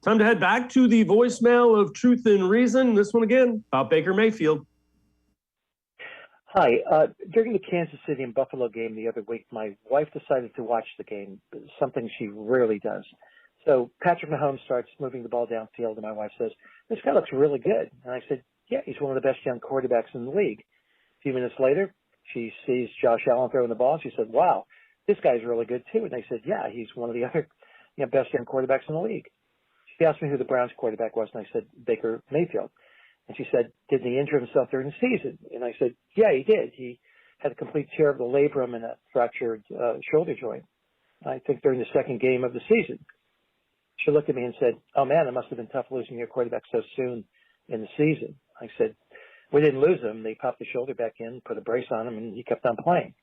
Time to head back to the voicemail of Truth and Reason. This one again about Baker Mayfield. Hi. During the Kansas City and Buffalo game the other week, my wife decided to watch the game, something she rarely does. So Patrick Mahomes starts moving the ball downfield, and my wife says, "This guy looks really good." And I said, "Yeah, he's one of the best young quarterbacks in the league." A few minutes later, she sees Josh Allen throwing the ball, and she said, "Wow, this guy's really good too." And I said, "Yeah, he's one of the other best young quarterbacks in the league." She asked me who the Browns quarterback was, and I said, Baker Mayfield. And she said, "Didn't he injure himself during the season?" And I said, "Yeah, he did. He had a complete tear of the labrum and a fractured shoulder joint, I think during the second game of the season." She looked at me and said, "Oh, man, it must have been tough losing your quarterback so soon in the season." I said, "We didn't lose him. They popped the shoulder back in, put a brace on him, and he kept on playing."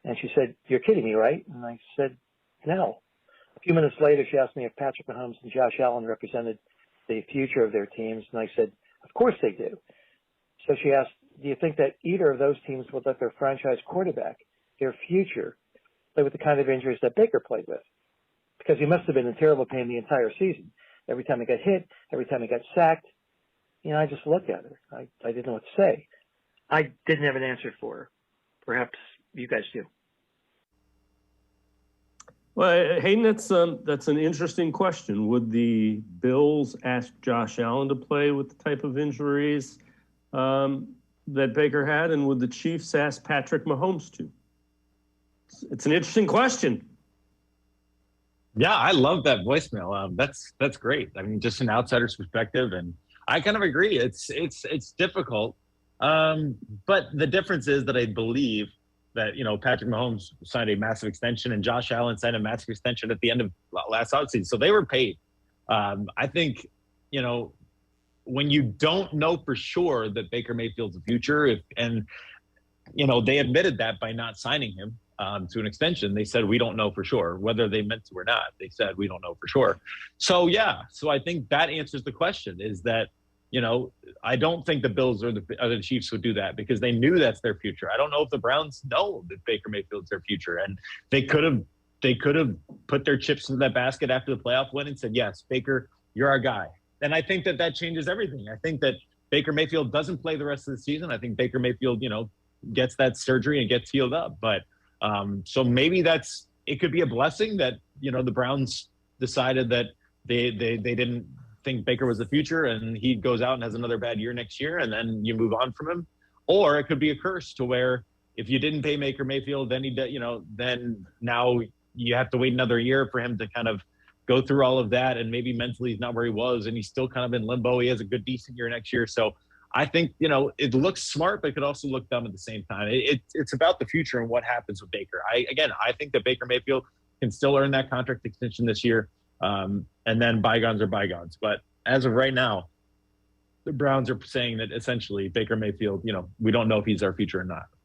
And she said, "You're kidding me, right?" And I said, "No." A few minutes later, she asked me if Patrick Mahomes and Josh Allen represented the future of their teams, and I said, "Of course they do." So she asked, "Do you think that either of those teams would let their franchise quarterback, their future, play with the kind of injuries that Baker played with?" Because he must have been in terrible pain the entire season. Every time he got hit, every time he got sacked, I just looked at her. I didn't know what to say. I didn't have an answer for her. Perhaps you guys do. Well, Hayden, that's an interesting question. Would the Bills ask Josh Allen to play with the type of injuries that Baker had, and would the Chiefs ask Patrick Mahomes to? It's an interesting question. Yeah, I love that voicemail. That's great. I mean, just an outsider's perspective, and I kind of agree. It's difficult, but the difference is that I believe that Patrick Mahomes signed a massive extension and Josh Allen signed a massive extension at the end of last offseason, so they were paid. I think when you don't know for sure that Baker Mayfield's the future, they admitted that by not signing him to an extension. They said, "We don't know for sure," whether they meant to or not. They said, "We don't know for sure." So I think that answers the question, is that I don't think the Bills or the Chiefs would do that because they knew that's their future. I don't know if the Browns know that Baker Mayfield's their future, and they could have put their chips in that basket after the playoff win and said, "Yes, Baker, you're our guy." And I think that changes everything. I think that Baker Mayfield doesn't play the rest of the season. I think Baker Mayfield, gets that surgery and gets healed up. But so maybe it could be a blessing that the Browns decided that they didn't think Baker was the future, and he goes out and has another bad year next year, and then you move on from him. Or it could be a curse to where if you didn't pay Baker Mayfield, then then now you have to wait another year for him to kind of go through all of that, and maybe mentally he's not where he was, and he's still kind of in limbo. He has a good, decent year next year. So I think, it looks smart, but it could also look dumb at the same time. It's about the future and what happens with Baker. I think that Baker Mayfield can still earn that contract extension this year. And then bygones are bygones. But as of right now, the Browns are saying that essentially Baker Mayfield, we don't know if he's our future or not.